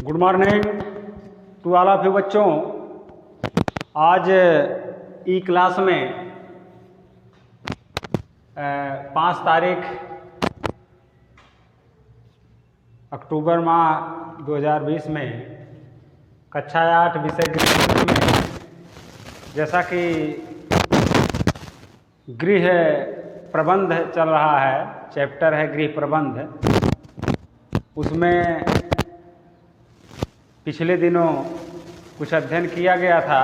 Good morning to all of you बच्चों। आज ई class में 5 तारीख अक्टूबर माह 2020 में कक्षा 8 विषय गृह में जैसा कि गृह प्रबंध चल रहा है, चैप्टर है गृह प्रबंध। उसमें पिछले दिनों कुछ अध्ययन किया गया था,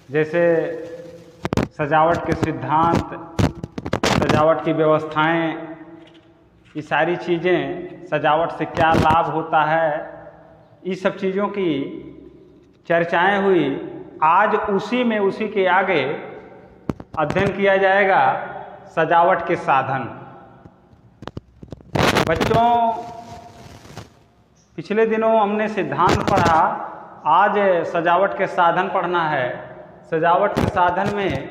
जैसे सजावट के सिद्धांत, सजावट की व्यवस्थाएं, ये सारी चीज़ें, सजावट से क्या लाभ होता है, इस सब चीज़ों की चर्चाएं हुई। आज उसी के आगे अध्ययन किया जाएगा सजावट के साधन। बच्चों, पिछले दिनों हमने सिद्धांत पढ़ा, आज सजावट के साधन पढ़ना है। सजावट के साधन में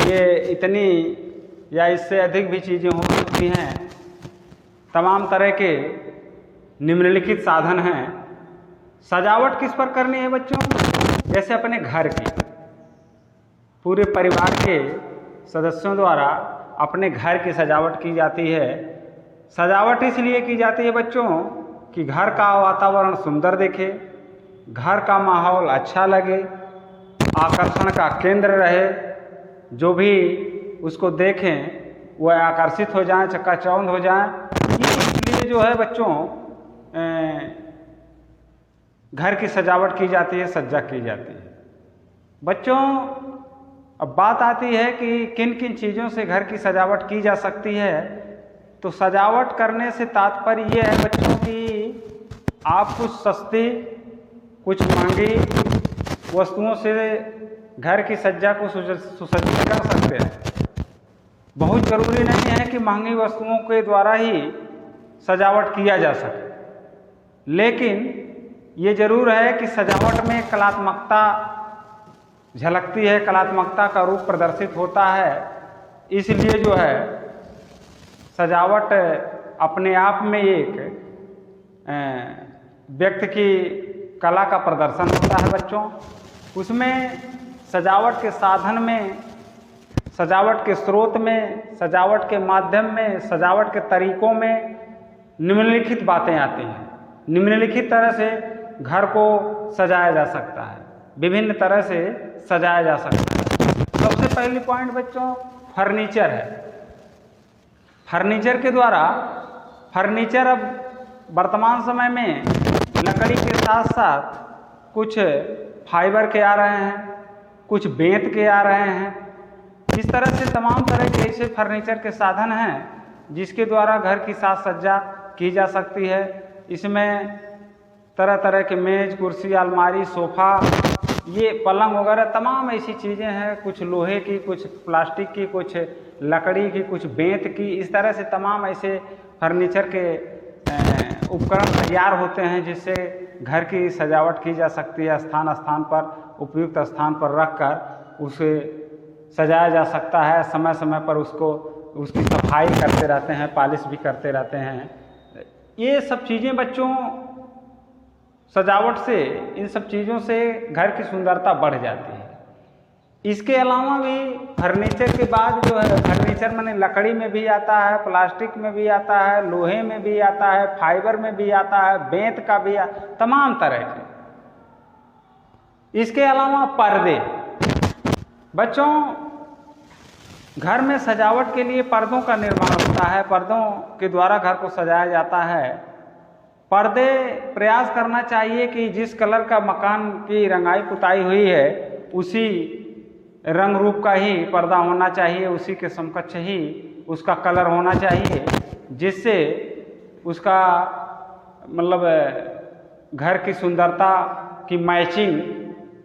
ये इतनी या इससे अधिक भी चीज़ें हो सकती हैं। तमाम तरह के निम्नलिखित साधन हैं। सजावट किस पर करनी है बच्चों? जैसे अपने घर की, पूरे परिवार के सदस्यों द्वारा अपने घर की सजावट की जाती है। सजावट इसलिए की जाती है बच्चों कि घर का वातावरण सुंदर दिखे, घर का माहौल अच्छा लगे, आकर्षण का केंद्र रहे, जो भी उसको देखें वह आकर्षित हो जाएं, चकाचौंध हो जाएं। इसलिए जो है बच्चों घर की सजावट की जाती है, सज्जा की जाती है। बच्चों, अब बात आती है कि किन किन चीज़ों से घर की सजावट की जा सकती है। तो सजावट करने से तात्पर्य ये है बच्चों कि आप कुछ सस्ती, कुछ महंगी वस्तुओं से घर की सज्जा को सुसज्जित कर सकते हैं। बहुत ज़रूरी नहीं है कि महंगी वस्तुओं के द्वारा ही सजावट किया जा सके, लेकिन ये ज़रूर है कि सजावट में कलात्मकता झलकती है, कलात्मकता का रूप प्रदर्शित होता है। इसलिए जो है सजावट अपने आप में एक व्यक्ति की कला का प्रदर्शन होता है बच्चों। उसमें सजावट के साधन में, सजावट के स्रोत में, सजावट के माध्यम में, सजावट के तरीकों में निम्नलिखित बातें आती हैं। निम्नलिखित तरह से घर को सजाया जा सकता है, विभिन्न तरह से सजाया जा सकता है। सबसे पहली पॉइंट बच्चों फर्नीचर है। फर्नीचर के द्वारा, फर्नीचर अब वर्तमान समय में लकड़ी के साथ साथ कुछ फाइबर के आ रहे हैं, कुछ बेंत के आ रहे हैं। इस तरह से तमाम तरह के ऐसे फर्नीचर के साधन हैं जिसके द्वारा घर की साज सज्जा की जा सकती है। इसमें तरह तरह के मेज, कुर्सी, अलमारी, सोफ़ा, ये पलंग वगैरह तमाम ऐसी चीज़ें हैं। कुछ लोहे की, कुछ प्लास्टिक की, कुछ लकड़ी की, कुछ बेंत की। इस तरह से तमाम ऐसे फर्नीचर के उपकरण तैयार होते हैं जिससे घर की सजावट की जा सकती है। स्थान स्थान पर, उपयुक्त स्थान पर रखकर उसे सजाया जा सकता है। समय समय पर उसकी सफाई करते रहते हैं, पॉलिश भी करते रहते हैं। ये सब चीज़ें बच्चों सजावट से, इन सब चीज़ों से घर की सुंदरता बढ़ जाती है। इसके अलावा भी फर्नीचर के बाद जो है, फर्नीचर माने लकड़ी में भी आता है, प्लास्टिक में भी आता है, लोहे में भी आता है, फाइबर में भी आता है, बेंत का भी तमाम तरह के। इसके अलावा पर्दे। बच्चों, घर में सजावट के लिए पर्दों का निर्माण होता है, पर्दों के द्वारा घर को सजाया जाता है। पर्दे, प्रयास करना चाहिए कि जिस कलर का मकान की रंगाई पुताई हुई है उसी रंग रूप का ही पर्दा होना चाहिए, उसी के समकक्ष ही उसका कलर होना चाहिए, जिससे उसका मतलब घर की सुंदरता की मैचिंग,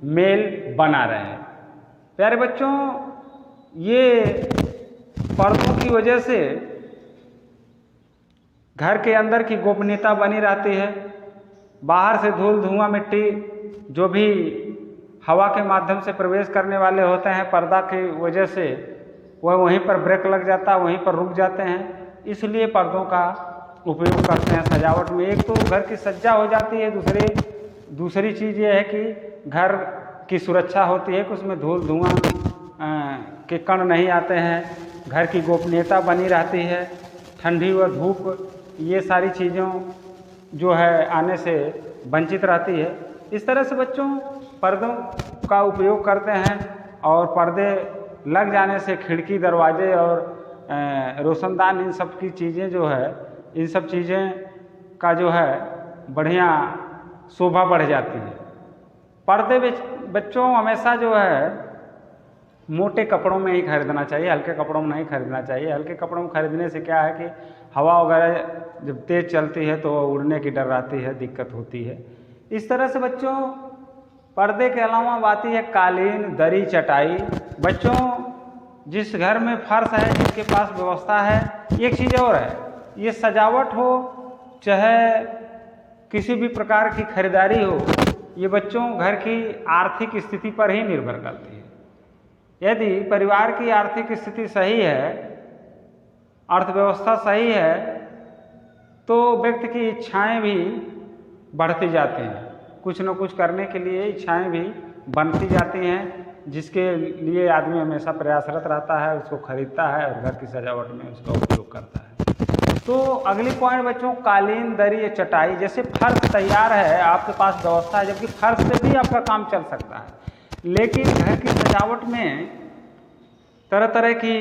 मेल बना रहे। प्यारे बच्चों, ये पर्दों की वजह से घर के अंदर की गोपनीयता बनी रहती है। बाहर से धूल, धुआं, मिट्टी जो भी हवा के माध्यम से प्रवेश करने वाले होते हैं, पर्दा की वजह से वह वहीं पर ब्रेक लग जाता है, वहीं पर रुक जाते हैं। इसलिए पर्दों का उपयोग करते हैं सजावट में। एक तो घर की सज्जा हो जाती है, दूसरी चीज़ ये है कि घर की सुरक्षा होती है कि उसमें धूल धुआं के कण नहीं आते हैं, घर की गोपनीयता बनी रहती है, ठंडी व धूप ये सारी चीज़ों जो है आने से वंचित रहती है। इस तरह से बच्चों पर्दों का उपयोग करते हैं और पर्दे लग जाने से खिड़की दरवाजे और रोशनदान इन सब की चीज़ें जो है, इन सब चीज़ें का जो है बढ़िया शोभा बढ़ जाती है। पर्दे बच्चों हमेशा जो है मोटे कपड़ों में ही खरीदना चाहिए, हल्के कपड़ों में नहीं खरीदना चाहिए। हल्के कपड़ों में खरीदने से क्या है कि हवा वगैरह जब तेज़ चलती है तो उड़ने की डर रहती है, दिक्कत होती है। इस तरह से बच्चों पर्दे के अलावा आती है कालीन, दरी, चटाई। बच्चों जिस घर में फर्श है, जिसके पास व्यवस्था है, एक चीज़ और है, ये सजावट हो चाहे किसी भी प्रकार की खरीदारी हो, ये बच्चों घर की आर्थिक स्थिति पर ही निर्भर करती है। यदि परिवार की आर्थिक स्थिति सही है, अर्थव्यवस्था सही है, तो व्यक्ति की इच्छाएं भी बढ़ती जाती हैं, कुछ न कुछ करने के लिए इच्छाएं भी बनती जाती हैं, जिसके लिए आदमी हमेशा प्रयासरत रहता है, उसको खरीदता है और घर की सजावट में उसका उपयोग करता है। तो अगली पॉइंट बच्चों कालीन, दरी या चटाई। जैसे फर्श तैयार है, आपके पास व्यवस्था है, जबकि फर्श से भी आपका काम चल सकता है, लेकिन घर की सजावट में तरह तरह की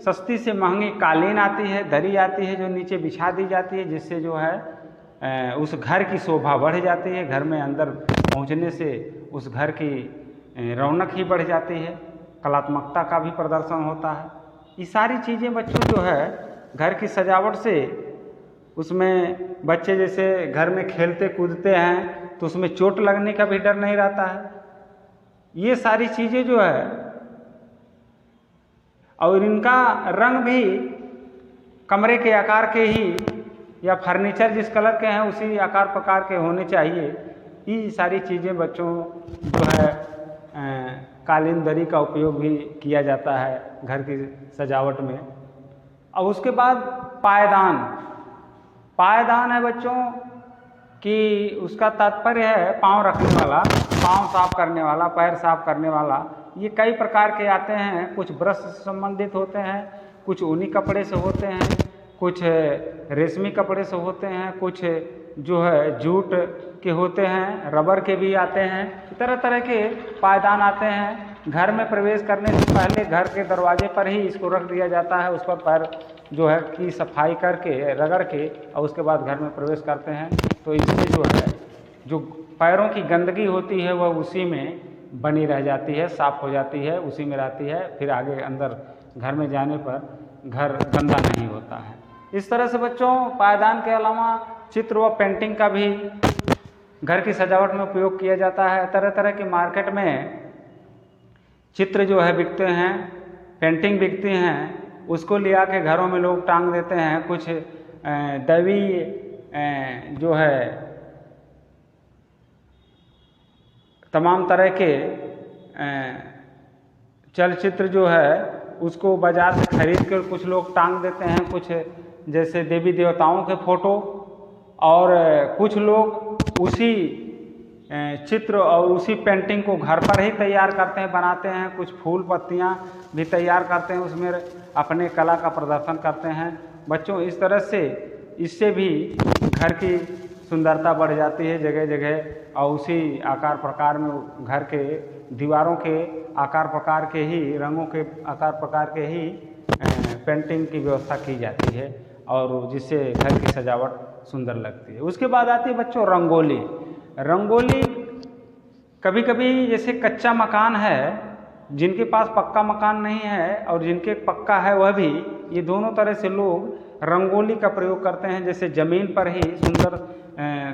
सस्ती से महंगी कालीन आती है, दरी आती है जो नीचे बिछा दी जाती है, जिससे जो है उस घर की शोभा बढ़ जाती है। घर में अंदर पहुंचने से उस घर की रौनक ही बढ़ जाती है, कलात्मकता का भी प्रदर्शन होता है। ये सारी चीज़ें बच्चों जो है घर की सजावट से, उसमें बच्चे जैसे घर में खेलते कूदते हैं तो उसमें चोट लगने का भी डर नहीं रहता है। ये सारी चीज़ें जो है, और इनका रंग भी कमरे के आकार के ही या फर्नीचर जिस कलर के हैं उसी आकार प्रकार के होने चाहिए। ये सारी चीज़ें बच्चों जो है कालीन, दरी का उपयोग भी किया जाता है घर की सजावट में। और उसके बाद पायदान है बच्चों कि उसका तात्पर्य है पाँव रखने वाला, पाँव साफ करने वाला, पैर साफ करने वाला। ये कई प्रकार के आते हैं, कुछ ब्रश से संबंधित होते हैं, कुछ ऊनी कपड़े से होते हैं, कुछ रेशमी कपड़े से होते हैं, कुछ जो है जूट के होते हैं, रबर के भी आते हैं। तरह तरह के पायदान आते हैं। घर में प्रवेश करने से पहले घर के दरवाजे पर ही इसको रख दिया जाता है, उस पर पैर जो है की सफाई करके, रगड़ के, और उसके बाद घर में प्रवेश करते हैं। तो इससे जो है जो पैरों की गंदगी होती है वह उसी में बनी रह जाती है, साफ हो जाती है, उसी में रहती है, फिर आगे अंदर घर में जाने पर घर गंदा नहीं होता है। इस तरह से बच्चों पायदान के अलावा चित्र व पेंटिंग का भी घर की सजावट में उपयोग किया जाता है। तरह तरह के मार्केट में चित्र जो है बिकते हैं, पेंटिंग बिकती हैं, उसको ले आके घरों में लोग टांग देते हैं। कुछ दैवीय जो है तमाम तरह के चलचित्र जो है उसको बाजार से खरीद कर कुछ लोग टांग देते हैं, कुछ जैसे देवी देवताओं के फोटो, और कुछ लोग उसी चित्र और उसी पेंटिंग को घर पर ही तैयार करते हैं, बनाते हैं। कुछ फूल पत्तियां भी तैयार करते हैं, उसमें अपने कला का प्रदर्शन करते हैं। बच्चों इस तरह से इससे भी घर की सुंदरता बढ़ जाती है जगह जगह, और उसी आकार प्रकार में घर के दीवारों के आकार प्रकार के ही, रंगों के आकार प्रकार के ही पेंटिंग की व्यवस्था की जाती है, और जिससे घर की सजावट सुंदर लगती है। उसके बाद आती है बच्चों रंगोली। रंगोली कभी कभी जैसे कच्चा मकान है, जिनके पास पक्का मकान नहीं है और जिनके पक्का है वह भी, ये दोनों तरह से लोग रंगोली का प्रयोग करते हैं। जैसे ज़मीन पर ही सुंदर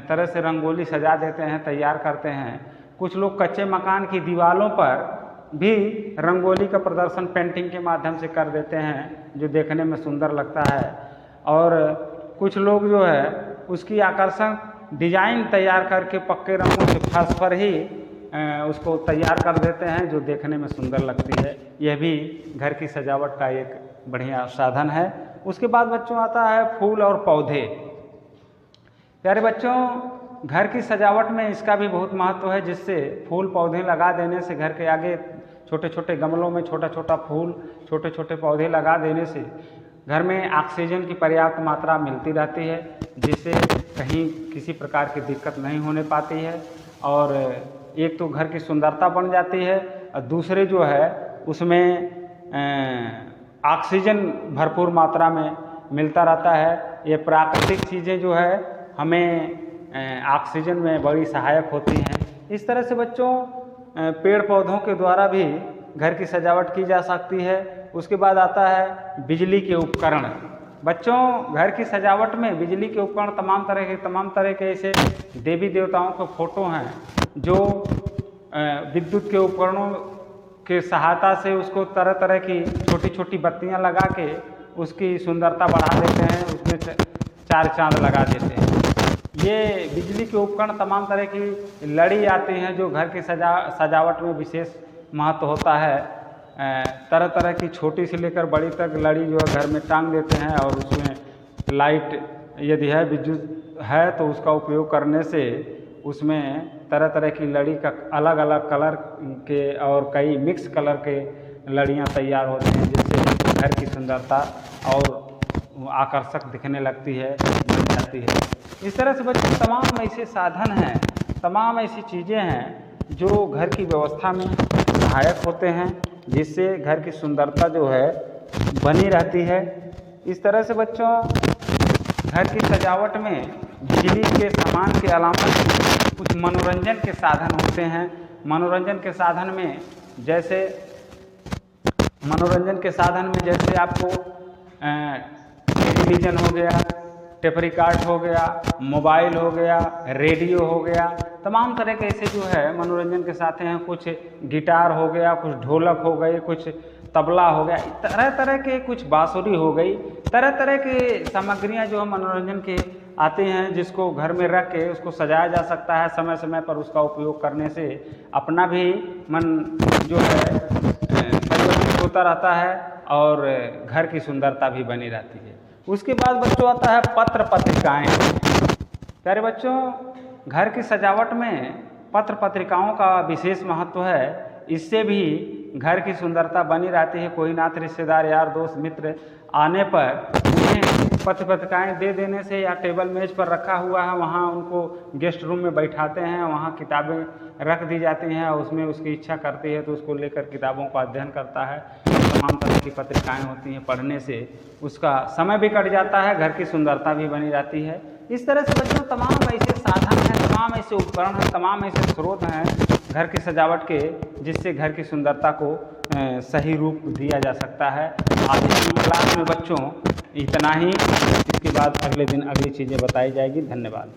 तरह से रंगोली सजा देते हैं, तैयार करते हैं। कुछ लोग कच्चे मकान की दीवारों पर भी रंगोली का प्रदर्शन पेंटिंग के माध्यम से कर देते हैं, जो देखने में सुंदर लगता है। और कुछ लोग जो है उसकी आकर्षक डिजाइन तैयार करके पक्के रंगों से फर्श पर ही उसको तैयार कर देते हैं, जो देखने में सुंदर लगती है। यह भी घर की सजावट का एक बढ़िया साधन है। उसके बाद बच्चों आता है फूल और पौधे। प्यारे बच्चों, घर की सजावट में इसका भी बहुत महत्व है, जिससे फूल पौधे लगा देने से घर के आगे छोटे छोटे गमलों में छोटा छोटा फूल, छोटे छोटे पौधे लगा देने से घर में ऑक्सीजन की पर्याप्त मात्रा मिलती रहती है, जिससे कहीं किसी प्रकार की दिक्कत नहीं होने पाती है। और एक तो घर की सुंदरता बन जाती है और दूसरे जो है उसमें ऑक्सीजन भरपूर मात्रा में मिलता रहता है। ये प्राकृतिक चीज़ें जो है हमें ऑक्सीजन में बड़ी सहायक होती हैं। इस तरह से बच्चों पेड़ पौधों के द्वारा भी घर की सजावट की जा सकती है। उसके बाद आता है बिजली के उपकरण। बच्चों, घर की सजावट में बिजली के उपकरण तमाम तरह के ऐसे देवी देवताओं के फोटो हैं जो विद्युत के उपकरणों के सहायता से उसको तरह तरह की छोटी छोटी बत्तियां लगा के उसकी सुंदरता बढ़ा देते हैं, उसमें चार चांद लगा देते हैं। ये बिजली के उपकरण तमाम तरह की लड़ी आती हैं जो घर की सजावट में विशेष महत्व होता है। तरह तरह की छोटी से लेकर बड़ी तक लड़ी जो है घर में टांग देते हैं और उसमें लाइट यदि है, विद्युत है तो उसका उपयोग करने से उसमें तरह तरह की लड़ी का अलग अलग कलर के और कई मिक्स कलर के लड़ियाँ तैयार होती हैं, जिससे घर की सुंदरता और आकर्षक दिखने लगती है, बन जाती है। इस तरह से बच्चों तमाम ऐसे साधन हैं, तमाम ऐसी चीज़ें हैं जो घर की व्यवस्था में सहायक होते हैं, जिससे घर की सुंदरता जो है बनी रहती है। इस तरह से बच्चों घर की सजावट में बिजली के सामान के अलावा कुछ मनोरंजन के साधन होते हैं। मनोरंजन के साधन में जैसे आपको टेलीविज़न हो गया, टेप रिकॉर्ड हो गया, मोबाइल हो गया, रेडियो हो गया, तमाम तरह के ऐसे जो है मनोरंजन के साथ हैं। कुछ गिटार हो गया, कुछ ढोलक हो गए, कुछ तबला हो गया, तरह तरह के, कुछ बांसुरी हो गई, तरह तरह के सामग्रियां जो है मनोरंजन के आते हैं, जिसको घर में रख के उसको सजाया जा सकता है। समय समय पर उसका उपयोग करने से अपना भी मन जो है परिवर्तित होता रहता है और घर की सुंदरता भी बनी रहती है। उसके बाद बच्चों आता है पत्र पत्रिकाएँ। प्यारे बच्चों, घर की सजावट में पत्र पत्रिकाओं का विशेष महत्व है। इससे भी घर की सुंदरता बनी रहती है। कोई नात रिश्तेदार, यार दोस्त, मित्र आने पर उन्हें पत्र पत्रिकाएँ दे देने से या टेबल मेज पर रखा हुआ है वहाँ उनको गेस्ट रूम में बैठाते हैं, वहाँ किताबें रख दी जाती हैं और उसमें उसकी इच्छा करती है तो उसको लेकर किताबों का अध्ययन करता है। तमाम तरह की पत्रिकाएँ होती हैं, पढ़ने से उसका समय भी कट जाता है, घर की सुंदरता भी बनी रहती है। इस तरह से बच्चों तमाम ऐसे साधन हैं, तमाम ऐसे उपकरण हैं, तमाम ऐसे स्रोत हैं घर की सजावट के, जिससे घर की सुंदरता को सही रूप दिया जा सकता है। आज की क्लास में बच्चों इतना ही, इसके बाद अगले दिन अगली चीज़ें बताई जाएगी। धन्यवाद।